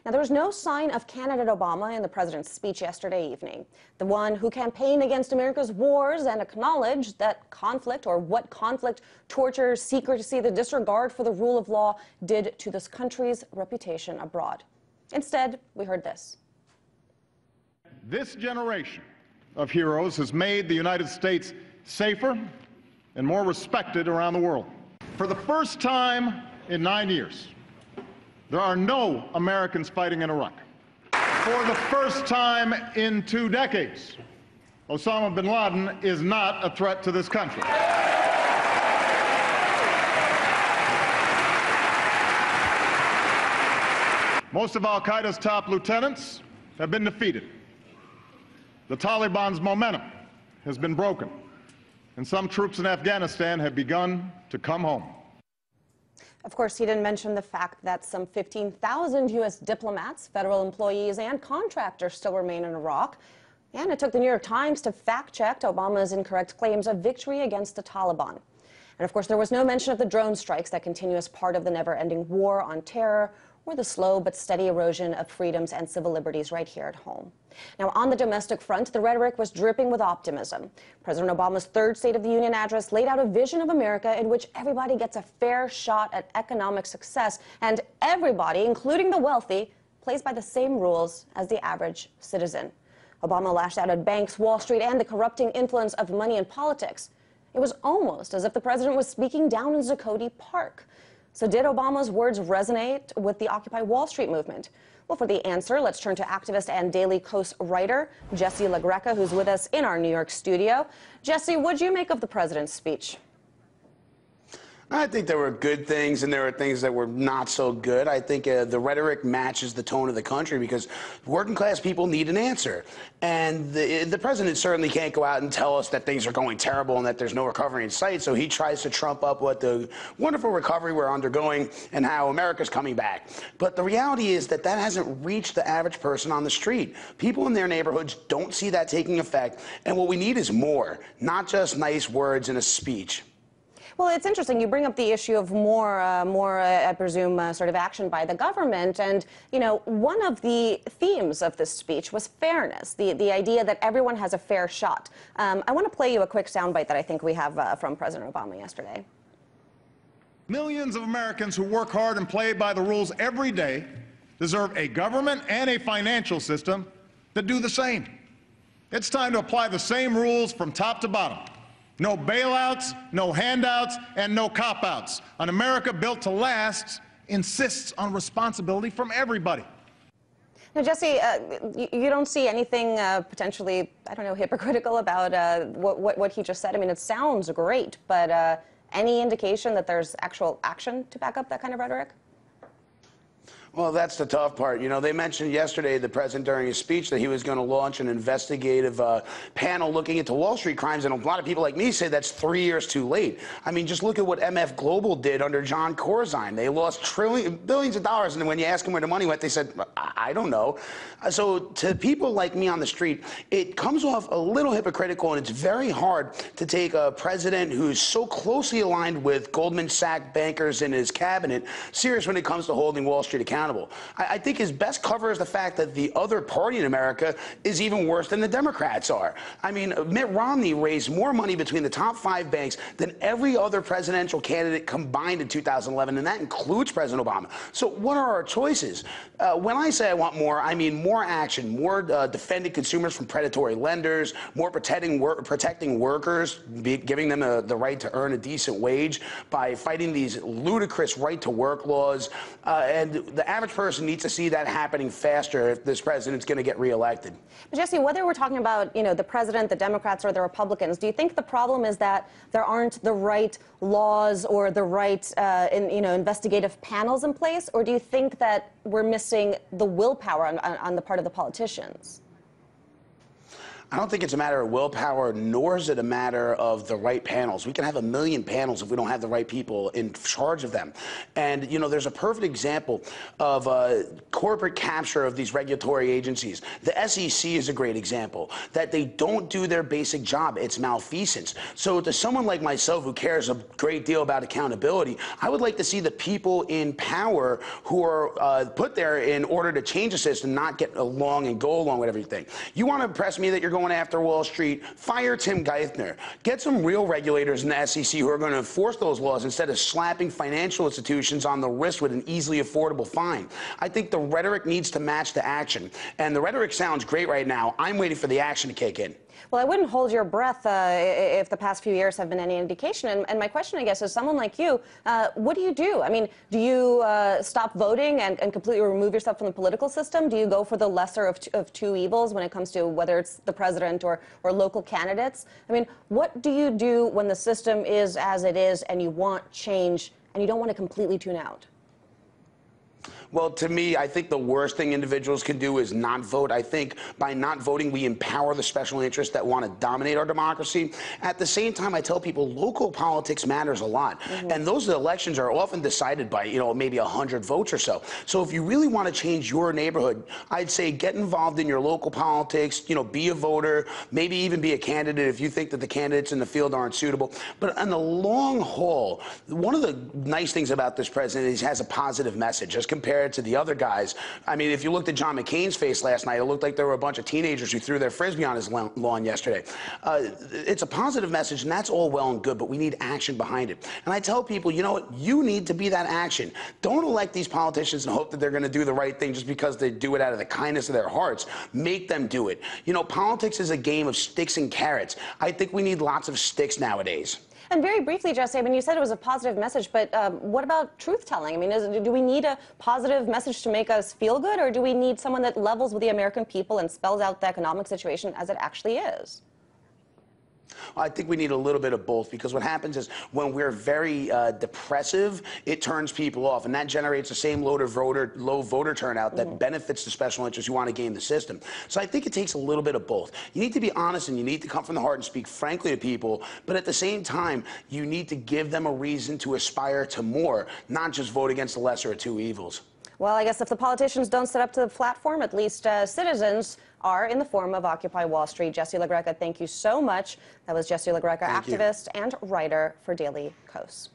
Now, there was no sign of candidate Obama in the president's speech yesterday evening, the one who campaigned against America's wars and acknowledged that conflict, or what conflict, torture, secrecy, the disregard for the rule of law did to this country's reputation abroad. Instead, we heard this. This generation of heroes has made the United States safer and more respected around the world. For the first time in 9 years, there are no Americans fighting in Iraq. For the first time in 2 decades, Osama bin Laden is not a threat to this country. Most of al-Qaeda's top lieutenants have been defeated. The Taliban's momentum has been broken, and some troops in Afghanistan have begun to come home. Of course, he didn't mention the fact that some 15,000 U.S. diplomats, federal employees, and contractors still remain in Iraq. And it took the New York Times to fact-check Obama's incorrect claims of victory against the Taliban. And of course, there was no mention of the drone strikes that continue as part of the never-ending war on terror, or the slow but steady erosion of freedoms and civil liberties right here at home. Now, on the domestic front, the rhetoric was dripping with optimism. President Obama's third State of the Union address laid out a vision of America in which everybody gets a fair shot at economic success, and everybody, including the wealthy, plays by the same rules as the average citizen. Obama lashed out at banks, Wall Street, and the corrupting influence of money in politics. It was almost as if the president was speaking down in Zuccotti Park. So did Obama's words resonate with the Occupy Wall Street movement? Well, for the answer, let's turn to activist and Daily Kos writer Jesse LaGreca, who's with us in our New York studio. Jesse, what'd you make of the president's speech? I think there were good things and there were things that were not so good. I think the rhetoric matches the tone of the country because working class people need an answer. And the president certainly can't go out and tell us that things are going terrible and that there's no recovery in sight. So he tries to trump up what the wonderful recovery we're undergoing and how America's coming back. But the reality is that that hasn't reached the average person on the street. People in their neighborhoods don't see that taking effect. And what we need is more, not just nice words in a speech. Well, it's interesting. You bring up the issue of more, I presume, sort of action by the government. And, you know, one of the themes of this speech was fairness, the idea that everyone has a fair shot. I want to play you a quick soundbite that I think we have from President Obama yesterday. Millions of Americans who work hard and play by the rules every day deserve a government and a financial system that do the same. It's time to apply the same rules from top to bottom. No bailouts, no handouts, and no cop-outs. An America built to last insists on responsibility from everybody. Now, Jesse, you don't see anything potentially, I don't know, hypocritical about what he just said? I mean, it sounds great, but any indication that there's actual action to back up that kind of rhetoric? Well, that's the tough part. You know, they mentioned yesterday, the president during his speech, that he was going to launch an investigative panel looking into Wall Street crimes. And a lot of people like me say that's 3 years too late. I mean, just look at what MF Global did under John Corzine. They lost billions of dollars. And then when you ask them where the money went, they said, I don't know. So to people like me on the street, it comes off a little hypocritical. And it's very hard to take a president who's so closely aligned with Goldman Sachs bankers in his cabinet serious when it comes to holding Wall Street accountable. I think his best cover is the fact that the other party in America is even worse than the Democrats are. I mean, Mitt Romney raised more money between the top 5 banks than every other presidential candidate combined in 2011, and that includes President Obama. So what are our choices? When I say I want more, I mean more action, more defending consumers from predatory lenders, more protecting workers, giving them the right to earn a decent wage by fighting these ludicrous right-to-work laws, and the average person needs to see that happening faster if this president's going to get reelected. But Jesse, whether we're talking about, you know, the president, the Democrats, or the Republicans, do you think the problem is that there aren't the right laws or the right, investigative panels in place, or do you think that we're missing the willpower on the part of the politicians? I don't think it's a matter of willpower, nor is it a matter of the right panels. We can have 1 million panels if we don't have the right people in charge of them. And, you know, there's a perfect example of corporate capture of these regulatory agencies. The SEC is a great example, that they don't do their basic job. It's malfeasance. So to someone like myself who cares a great deal about accountability, I would like to see the people in power who are put there in order to change the system, not get along and go along with everything. You want to impress me that you're going after Wall Street? Fire Tim Geithner. Get some real regulators in the SEC who are going to enforce those laws instead of slapping financial institutions on the wrist with an easily affordable fine. I think the rhetoric needs to match the action. And the rhetoric sounds great right now. I'm waiting for the action to kick in. Well, I wouldn't hold your breath if the past few years have been any indication. And my question, I guess, is someone like you, what do you do? I mean, do you stop voting and completely remove yourself from the political system? Do you go for the lesser of two evils when it comes to whether it's the president or local candidates? I mean, what do you do when the system is as it is and you want change and you don't want to completely tune out? Well, to me, I think the worst thing individuals can do is not vote. I think by not voting, we empower the special interests that want to dominate our democracy. At the same time, I tell people local politics matters a lot. And those elections are often decided by, you know, maybe 100 votes or so. So if you really want to change your neighborhood, I'd say get involved in your local politics, you know, be a voter, maybe even be a candidate if you think that the candidates in the field aren't suitable. But on the long haul, one of the nice things about this president is he has a positive message as compared to the other guys. I mean, if you looked at John McCain's face last night, it looked like there were a bunch of teenagers who threw their frisbee on his lawn yesterday. It's a positive message, and that's all well and good, but we need action behind it. And I tell people, you know what? You need to be that action. Don't elect these politicians and hope that they're going to do the right thing just because they do it out of the kindness of their hearts. Make them do it. You know, politics is a game of sticks and carrots. I think we need lots of sticks nowadays. And very briefly, Jesse, I mean, you said it was a positive message, but what about truth-telling? I mean, do we need a positive message to make us feel good, or do we need someone that levels with the American people and spells out the economic situation as it actually is? I think we need a little bit of both, because what happens is when we're very depressive, it turns people off, and that generates the same low voter turnout that benefits the special interests who want to game the system. So I think it takes a little bit of both. You need to be honest, and you need to come from the heart and speak frankly to people, but at the same time, you need to give them a reason to aspire to more, not just vote against the lesser of two evils. Well, I guess if the politicians don't sit up to the platform, at least citizens are in the form of Occupy Wall Street. Jesse LaGreca, thank you so much. That was Jesse LaGreca, activist and writer for Daily Kos.